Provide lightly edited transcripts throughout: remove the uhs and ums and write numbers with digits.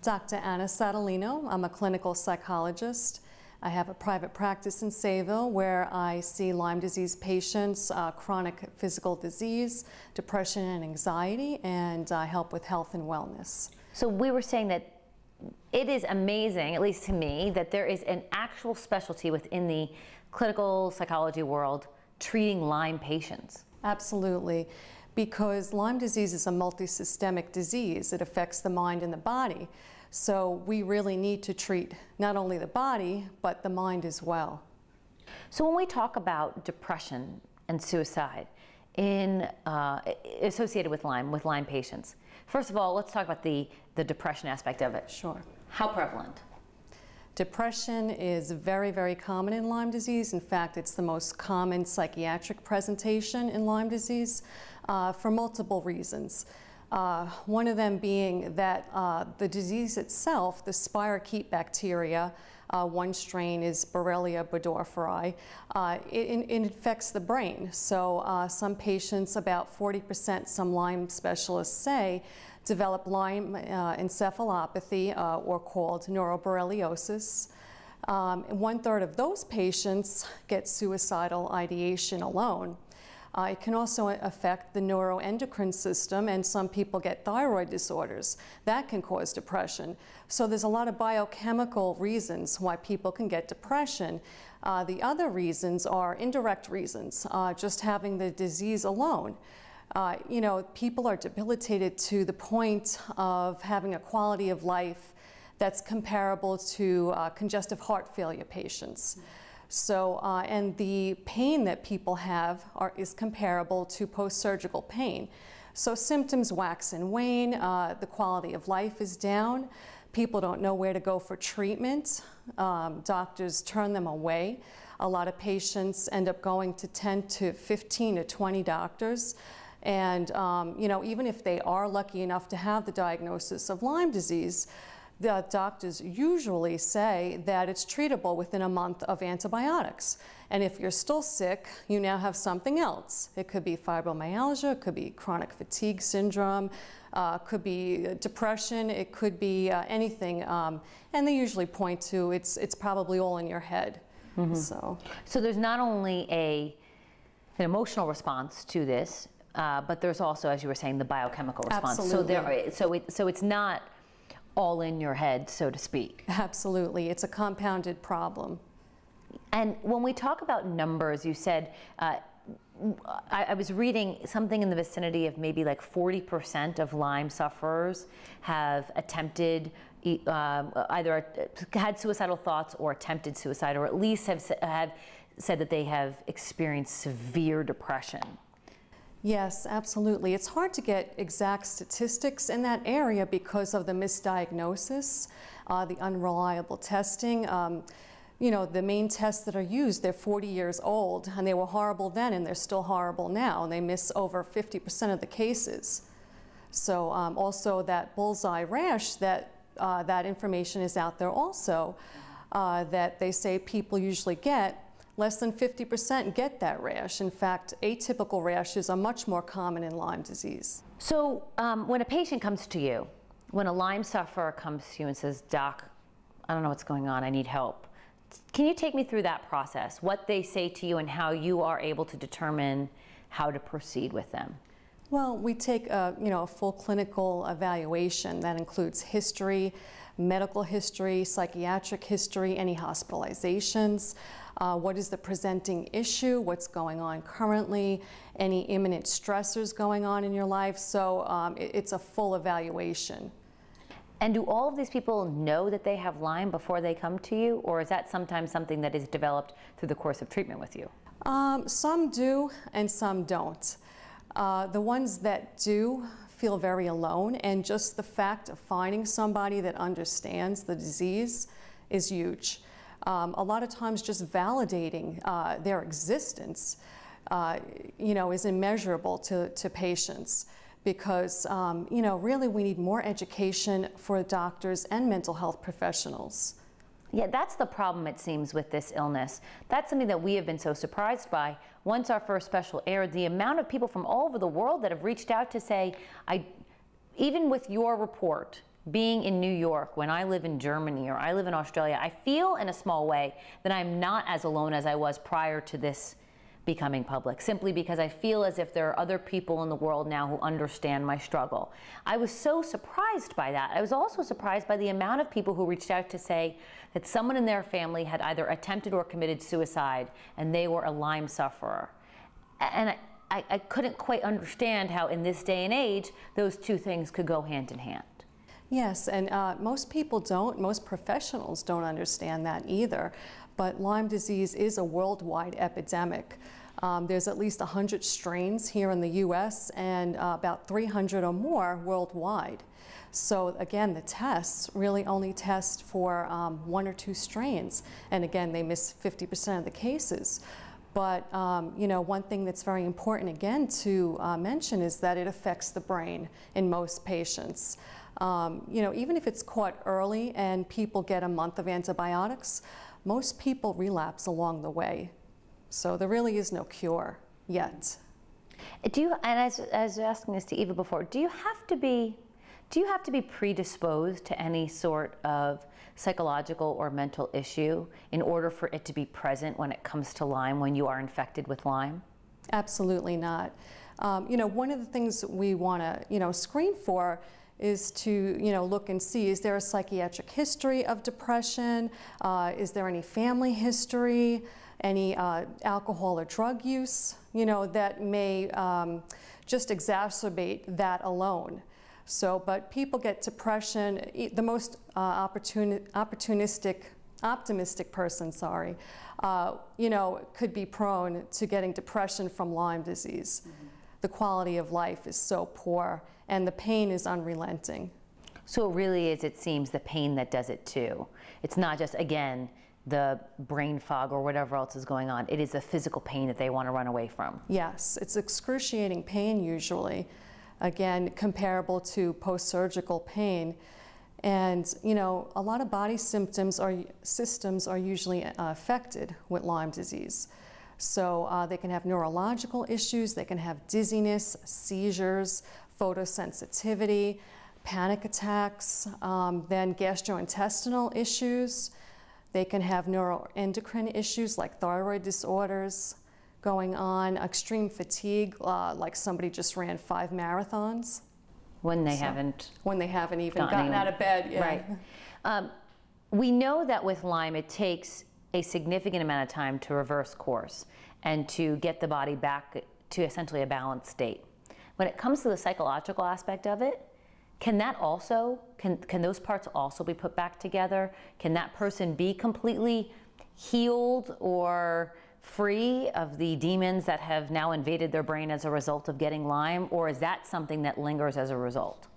Dr. Anna Satalino. I'm a clinical psychologist. I have a private practice in Sayville where I see Lyme disease patients, chronic physical disease, depression and anxiety, and I help with health and wellness. So we were saying that it is amazing, at least to me, that there is an actual specialty within the clinical psychology world treating Lyme patients. Absolutely, because Lyme disease is a multisystemic disease. It affects the mind and the body. So we really need to treat not only the body, but the mind as well. So when we talk about depression and suicide associated with Lyme patients, first of all, let's talk about the depression aspect of it. Sure. How prevalent? Depression is very, very common in Lyme disease. In fact, it's the most common psychiatric presentation in Lyme disease for multiple reasons. One of them being that the disease itself, the spirochete bacteria, one strain is Borrelia burgdorferi, it infects the brain. So some patients, about 40%, some Lyme specialists say, develop Lyme encephalopathy, or called neuroborreliosis. 1/3 of those patients get suicidal ideation alone. It can also affect the neuroendocrine system, and some people get thyroid disorders. That can cause depression. So there's a lot of biochemical reasons why people can get depression. The other reasons are indirect reasons, just having the disease alone. You know, people are debilitated to the point of having a quality of life that's comparable to congestive heart failure patients. So, and the pain that people have is comparable to post-surgical pain. So symptoms wax and wane, the quality of life is down, people don't know where to go for treatment, doctors turn them away. A lot of patients end up going to 10 to 15 to 20 doctors. And you know, even if they are lucky enough to have the diagnosis of Lyme disease, the doctors usually say that it's treatable within a month of antibiotics. And if you're still sick, you now have something else. It could be fibromyalgia, it could be chronic fatigue syndrome, could be depression, it could be anything. And they usually point to it's probably all in your head. Mm-hmm. So there's not only an emotional response to this, but there's also, as you were saying, the biochemical response. Absolutely. So it's not all in your head, so to speak. Absolutely. It's a compounded problem. And when we talk about numbers, you said, I was reading something in the vicinity of maybe like 40% of Lyme sufferers have attempted, either had suicidal thoughts or attempted suicide, or at least have said that they have experienced severe depression. Yes, absolutely. It's hard to get exact statistics in that area because of the misdiagnosis, the unreliable testing. You know, the main tests that are used, they're 40 years old, and they were horrible then, and they're still horrible now, and they miss over 50% of the cases. So also that bullseye rash, that information is out there also, that they say people usually get. Less than 50% get that rash. In fact, atypical rashes are much more common in Lyme disease. So when a patient comes to you, when a Lyme sufferer comes to you and says, "Doc, I don't know what's going on, I need help," can you take me through that process, what they say to you and how you are able to determine how to proceed with them? Well, we take a full clinical evaluation that includes history, medical history, psychiatric history, any hospitalizations, what is the presenting issue, what's going on currently, any imminent stressors going on in your life. So it's a full evaluation. And do all of these people know that they have Lyme before they come to you, or is that sometimes something that is developed through the course of treatment with you? Some do and some don't. The ones that do feel very alone, and just the fact of finding somebody that understands the disease is huge. A lot of times just validating their existence is immeasurable to patients, because really we need more education for doctors and mental health professionals. Yeah, that's the problem, it seems, with this illness. That's something that we have been so surprised by. Once our first special aired, the amount of people from all over the world that have reached out to say, even with your report, being in New York, when I live in Germany or I live in Australia, I feel in a small way that I'm not as alone as I was prior to this becoming public, simply because I feel as if there are other people in the world now who understand my struggle. I was so surprised by that. I was also surprised by the amount of people who reached out to say that someone in their family had either attempted or committed suicide and they were a Lyme sufferer. And I couldn't quite understand how in this day and age those two things could go hand in hand. Yes, and most people don't, most professionals don't understand that either. But Lyme disease is a worldwide epidemic. There's at least 100 strains here in the US and about 300 or more worldwide. So again, the tests really only test for 1 or 2 strains. And again, they miss 50% of the cases. But you know, one thing that's very important again to mention is that it affects the brain in most patients. You know, even if it's caught early and people get a month of antibiotics, most people relapse along the way. So there really is no cure yet. Do you, and as I was asking this to Eva before, do you have to be predisposed to any sort of psychological or mental issue in order for it to be present when it comes to Lyme, when you are infected with Lyme? Absolutely not. You know, one of the things we want to, you know, screen for is to, you know, look and see, is there a psychiatric history of depression? Is there any family history? Any alcohol or drug use, you know, that may just exacerbate that alone. So, but people get depression, the most optimistic person, you know, could be prone to getting depression from Lyme disease. Mm-hmm. The quality of life is so poor and the pain is unrelenting. So it really is, it seems, the pain that does it too. It's not just, again, the brain fog or whatever else is going on. It is the physical pain that they want to run away from. Yes, it's excruciating pain usually. Again, comparable to post-surgical pain. And, you know, a lot of body systems are usually affected with Lyme disease. So they can have neurological issues, they can have dizziness, seizures, photosensitivity, panic attacks, then gastrointestinal issues. They can have neuroendocrine issues like thyroid disorders going on, extreme fatigue, like somebody just ran 5 marathons. When they haven't even gotten out of bed. Yeah. Right. We know that with Lyme, it takes a significant amount of time to reverse course and to get the body back to essentially a balanced state. When it comes to the psychological aspect of it, can that also, can those parts also be put back together? Can that person be completely healed or free of the demons that have now invaded their brain as a result of getting Lyme, or is that something that lingers as a result?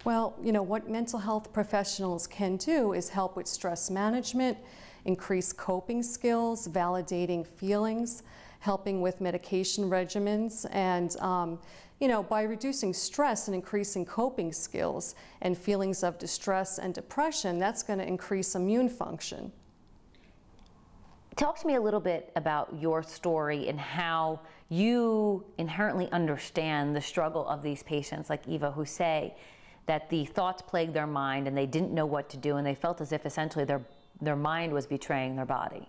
Well, you know, what mental health professionals can do is help with stress management, increase coping skills, validating feelings, helping with medication regimens, and you know, by reducing stress and increasing coping skills and feelings of distress and depression, that's going to increase immune function. Talk to me a little bit about your story and how you inherently understand the struggle of these patients like Eva, who say that the thoughts plagued their mind and they didn't know what to do and they felt as if essentially their mind was betraying their body.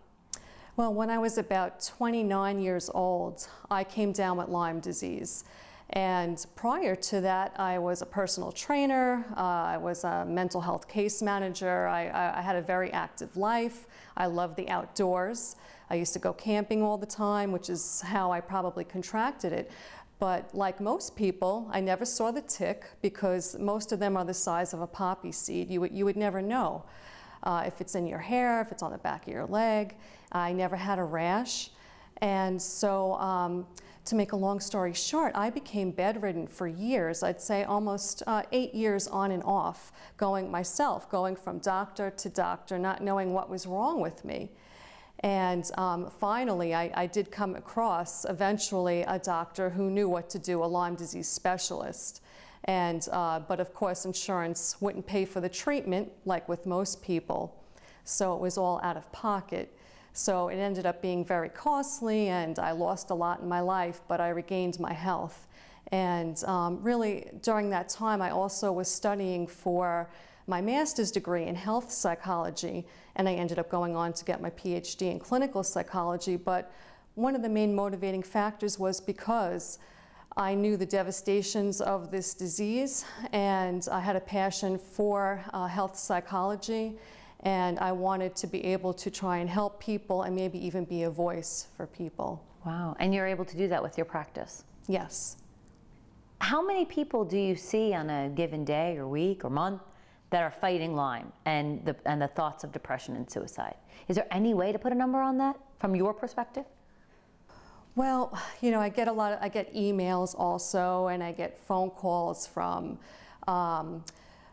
Well, when I was about 29 years old, I came down with Lyme disease. And prior to that, I was a personal trainer, I was a mental health case manager, I had a very active life, I loved the outdoors. I used to go camping all the time, which is how I probably contracted it. But like most people, I never saw the tick because most of them are the size of a poppy seed. You would never know if it's in your hair, if it's on the back of your leg. I never had a rash. And so, to make a long story short, I became bedridden for years. I'd say almost 8 years on and off, going from doctor to doctor, not knowing what was wrong with me. And finally, I did come across, eventually, a doctor who knew what to do, a Lyme disease specialist. And, but of course, insurance wouldn't pay for the treatment, like with most people. So it was all out of pocket. So it ended up being very costly, and I lost a lot in my life, but I regained my health. And really, during that time, I also was studying for my master's degree in health psychology, and I ended up going on to get my PhD in clinical psychology. But one of the main motivating factors was because I knew the devastations of this disease, and I had a passion for health psychology, and I wanted to be able to try and help people and maybe even be a voice for people. Wow, and you're able to do that with your practice? Yes. How many people do you see on a given day or week or month that are fighting Lyme and the thoughts of depression and suicide? Is there any way to put a number on that from your perspective? Well, you know, I get emails also, and I get phone calls from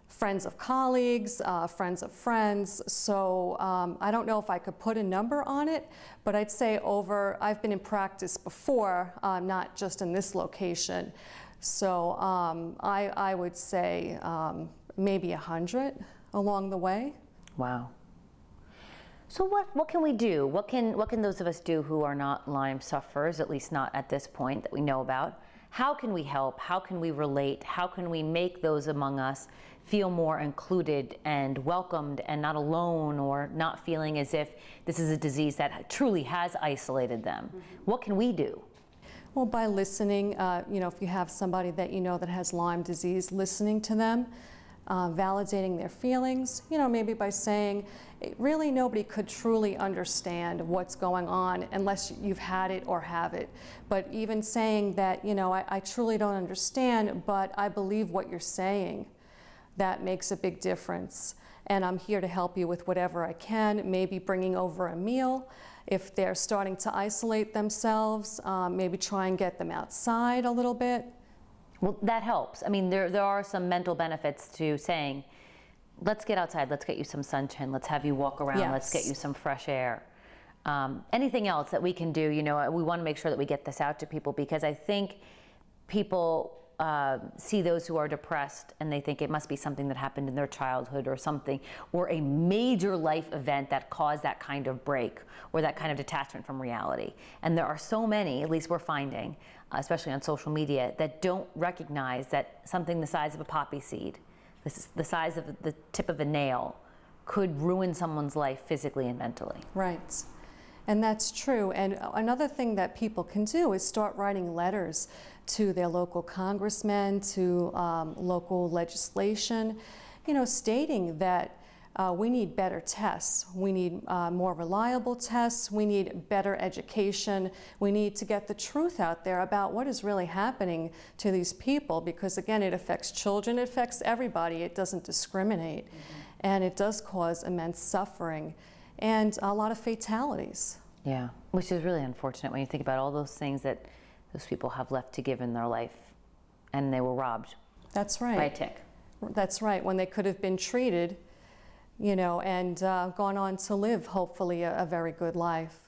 friends of colleagues, friends of friends. So I don't know if I could put a number on it, but I'd say I've been in practice before, not just in this location. So I would say maybe 100 along the way. Wow. So what can we do? What can those of us do who are not Lyme sufferers, at least not at this point that we know about? How can we help? How can we relate? How can we make those among us feel more included and welcomed and not alone, or not feeling as if this is a disease that truly has isolated them? Mm-hmm. What can we do? Well, by listening, you know, if you have somebody that you know that has Lyme disease, listening to them, validating their feelings, you know, maybe by saying, really nobody could truly understand what's going on unless you've had it or have it. But even saying that, you know, I truly don't understand, but I believe what you're saying, that makes a big difference. And I'm here to help you with whatever I can, maybe bringing over a meal. If they're starting to isolate themselves, maybe try and get them outside a little bit. Well, that helps. I mean, there are some mental benefits to saying, let's get outside, let's get you some sunshine, let's have you walk around, yes. Let's get you some fresh air. Anything else that we can do, you know, we want to make sure that we get this out to people, because I think people see those who are depressed and they think it must be something that happened in their childhood or something, or a major life event that caused that kind of break or that kind of detachment from reality. And there are so many, at least we're finding, especially on social media, that don't recognize that something the size of a poppy seed, this is the size of the tip of a nail, could ruin someone's life physically and mentally. Right. And that's true. And another thing that people can do is start writing letters to their local congressmen, to local legislation, you know, stating that we need better tests. We need more reliable tests. We need better education. We need to get the truth out there about what is really happening to these people, because again, it affects children, it affects everybody. It doesn't discriminate. Mm-hmm. And it does cause immense suffering and a lot of fatalities. Yeah, which is really unfortunate when you think about all those things that those people have left to give in their life, and they were robbed. That's right. By a tick. That's right, when they could have been treated, you know, and gone on to live, hopefully, a very good life.